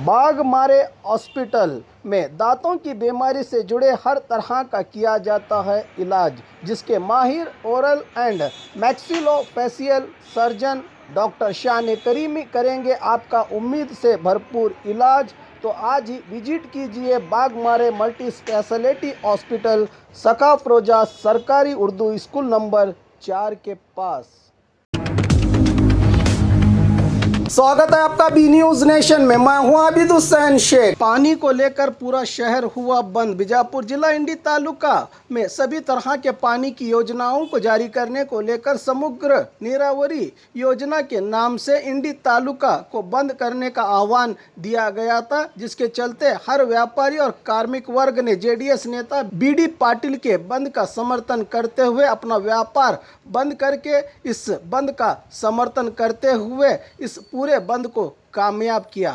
Baghmare hospital में दांतों की बीमारी से जुड़े हर तरह का किया जाता है इलाज, जिसके माहिर oral and maxillofacial surgeon doctor शान करीमी करेंगे आपका उम्मीद से भरपूर इलाज। तो आज ही विजिट कीजिए बाघमारे मल्टी स्पेशलिटी हॉस्पिटल, सकाफरोजा सरकारी उर्दू स्कूल नंबर 4 के पास। स्वागत है आपका बी न्यूज नेशन में। मैं हूं आबिद हुसैन शेख। पानी को लेकर पूरा शहर हुआ बंद। बीजापुर जिला इंडी तालुका में सभी तरह के पानी की योजनाओं को जारी करने को लेकर समग्र नीरावरी योजना के नाम से इंडी तालुका को बंद करने का आह्वान दिया गया था, जिसके चलते हर व्यापारी और कार्मिक वर्ग ने जेडीएस नेता बीडी पाटिल के बंद का समर्थन करते हुए अपना व्यापार बंद करके इस बंद का समर्थन करते हुए इस पूरे बंद को कामयाब किया।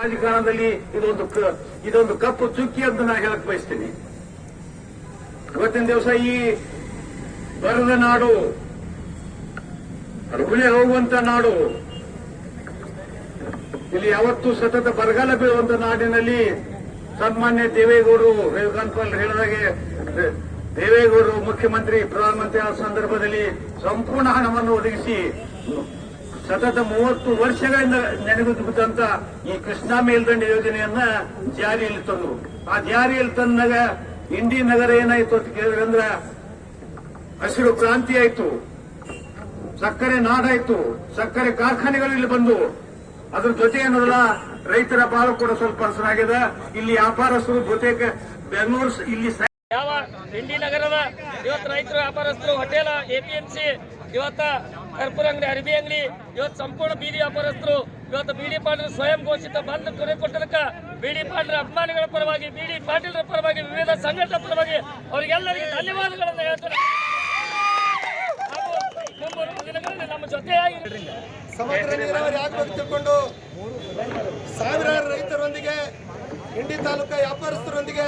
ರಾಜಕಾರಣದಲ್ಲಿ ಇದೊಂದು ಕಪ್ಪು ಚುಕ್ಕಿ ಅಂತ ನಾನು ಹೇಳಕ್ ಬಯಸ್ತೀನಿ. ಇವತ್ತಿನ ದಿವಸ ಈ ಬರದ ನಾಡು, ರುಗುಳೆ ಹೋಗುವಂತ ನಾಡು, ಇಲ್ಲಿ ಯಾವತ್ತೂ ಸತತ ಬರಗಾಲ ಬೀಳುವಂತ ನಾಡಿನಲ್ಲಿ ಸನ್ಮಾನ್ಯ ದೇವೇಗೌಡರು ಹೇಳಿದಾಗೆ ದೇವೇಗೌಡರು ಮುಖ್ಯಮಂತ್ರಿ ಪ್ರಧಾನಮಂತ್ರಿ ಆದ ಸಂದರ್ಭದಲ್ಲಿ ಸಂಪೂರ್ಣ ಹಣವನ್ನು ಒದಗಿಸಿ ಸತತ 30 ವರ್ಷಗಳಿಂದ ನೆನೆಗುದಿದ್ದಂತ ಈ ಕೃಷ್ಣಾ ಮೇಲ್ದಂಡೆ ಯೋಜನೆಯನ್ನ ಜಾರಿಯಲ್ಲಿ ತಂದರು. ಆ ಜಾರಿಯಲ್ಲಿ ತಂದಾಗ ಇಂಡಿ ನಗರ ಏನಾಯ್ತು ಅಂತ ಕೇಳಿದ್ರೆ ಹಸಿರು ಕ್ರಾಂತಿ ಆಯ್ತು, ಸಕ್ಕರೆ ನಾಡಾಯ್ತು, ಸಕ್ಕರೆ ಕಾರ್ಖಾನೆಗಳು ಇಲ್ಲಿ ಬಂದು ಅದ್ರ ಜೊತೆ ಏನಲ್ಲ ರೈತರ ಬಾಳು ಕೂಡ ಸ್ವಲ್ಪ ಹಸನಾಗಿದೆ. ಇಲ್ಲಿ ವ್ಯಾಪಾರಸ್ಥರು ಜೊತೆಗೆ ಬೆಂಗಳೂರು ಇಲ್ಲಿ ಯಾವ ಇಂಡಿ ನಗರದ ಇವತ್ತು ರೈತರು ವ್ಯಾಪಾರಸ್ಥರು ಹೋಟೆಲ್ ಎಪಿಎಂಸಿ ಇವತ್ತ ಕರ್ಪೂರ ಅಂಗಡಿ, ಅರಬಿ ಅಂಗಡಿ, ಇವತ್ತು ಸಂಪೂರ್ಣ ಬೀದಿ ವ್ಯಾಪಾರಸ್ಥರು ಇವತ್ತು ಬಿಡಿ ಪಾಟೀಲ್ ಸ್ವಯಂ ಘೋಷಿತ ಬಂದ್ ಕೊನೆ ಕೊಟ್ಟದಕ್ಕೆ ಬಿಡಿ ಪಾಟೀಲ್ ಅಭಿಮಾನಿಗಳ ಪರವಾಗಿ, ಬಿಡಿ ಪಾಟೀಲರ ಪರವಾಗಿ, ವಿವಿಧ ಸಂಘಟನೆ ಪರವಾಗಿ ಅವರಿಗೆಲ್ಲರಿಗೆ ಧನ್ಯವಾದಗಳನ್ನು ಹೇಳ್ತಾರೆ. ಹಾಗೂ ಮುಂಬರುವ ದಿನಗಳಲ್ಲಿ ನಮ್ಮ ಜೊತೆಯಾಗಿ ಸಮಗ್ರ ನೀರಾವರಿ ಆಗಬೇಕು ತಿಳ್ಕೊಂಡು ಸಾವಿರಾರು ರೈತರೊಂದಿಗೆ, ಇಂಡಿ ತಾಲೂಕಾ ವ್ಯಾಪಾರಸ್ಥರೊಂದಿಗೆ,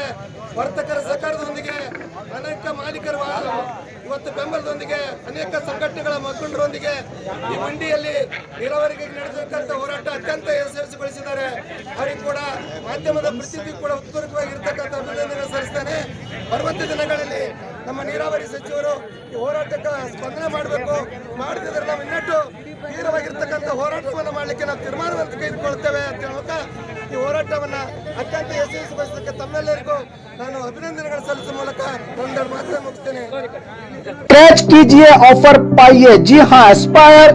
ವರ್ತಕರ ಸಹಕಾರದೊಂದಿಗೆ, ಅನೇಕ ಮಾಲೀಕರ ಇವತ್ತು ಬೆಂಬಲದೊಂದಿಗೆ, ಅನೇಕ ಸಂಘಟನೆಗಳ ಮುಖಂಡರೊಂದಿಗೆ ಈ ಇಂಡಿಯಲ್ಲಿ ನೀರಾವರಿಗೆ ನಡೆದಿರ್ತಕ್ಕಂಥ ಹೋರಾಟ ಅತ್ಯಂತ ಯಶಸ್ವಿಗೊಳಿಸಿದ್ದಾರೆ. ಅವರಿಗೆ ಕೂಡ ಮಾಧ್ಯಮದ ಪ್ರತಿನಿಧಿ ಕೂಡ ಉತ್ಪೂರ್ವಕವಾಗಿರ್ತಕ್ಕಂಥ ಅಭಿನಂದನೆ ಸಲ್ಲಿಸ್ತೇನೆ. ಬರುವಂತ ದಿನಗಳಲ್ಲಿ ನಮ್ಮ ನೀರಾವರಿ ಸಚಿವರು ಈ ಹೋರಾಟಕ್ಕೆ ಸ್ಪಂದನೆ ಮಾಡಬೇಕು. ಮಾಡದಿದ್ರೆ ನಾವು ಇನ್ನಷ್ಟು ತೀವ್ರವಾಗಿರ್ತಕ್ಕಂಥ ಹೋರಾಟವನ್ನು ಮಾಡಲಿಕ್ಕೆ ನಾವು ತೀರ್ಮಾನವನ್ನು ತೆಗೆದುಕೊಳ್ತೇವೆ ಅಂತ ಹೇಳುವಾಗ ಈ ಹೋರಾಟವನ್ನು ಅತ್ಯಂತ ಯಶಸ್ವಿಗೊಳಿಸಲಿಕ್ಕೆ ತಮ್ಮೆಲ್ಲರಿಗೂ ನಾನು ಅಭಿನಂದನೆಗಳು ಸಲ್ಲಿಸುವ ಮೂಲಕ ಒಂದೆರಡು ಮಾತನ್ನು ಮುಗಿಸ್ತೇನೆ. कैच कीजिए, ऑफर पाइए। जी हाँ, Aspire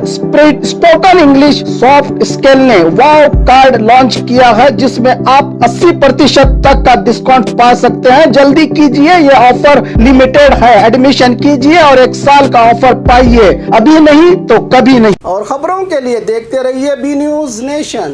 spoken English soft skill ने वाव कार्ड लॉन्च किया है, जिसमें आप 80% तक का डिस्काउंट पा सकते हैं। जल्दी कीजिए, ये ऑफर लिमिटेड है। एडमिशन कीजिए और 1 साल का ऑफर पाइए। अभी नहीं तो कभी नहीं। और खबरों के लिए देखते रहिए बी न्यूज नेशन।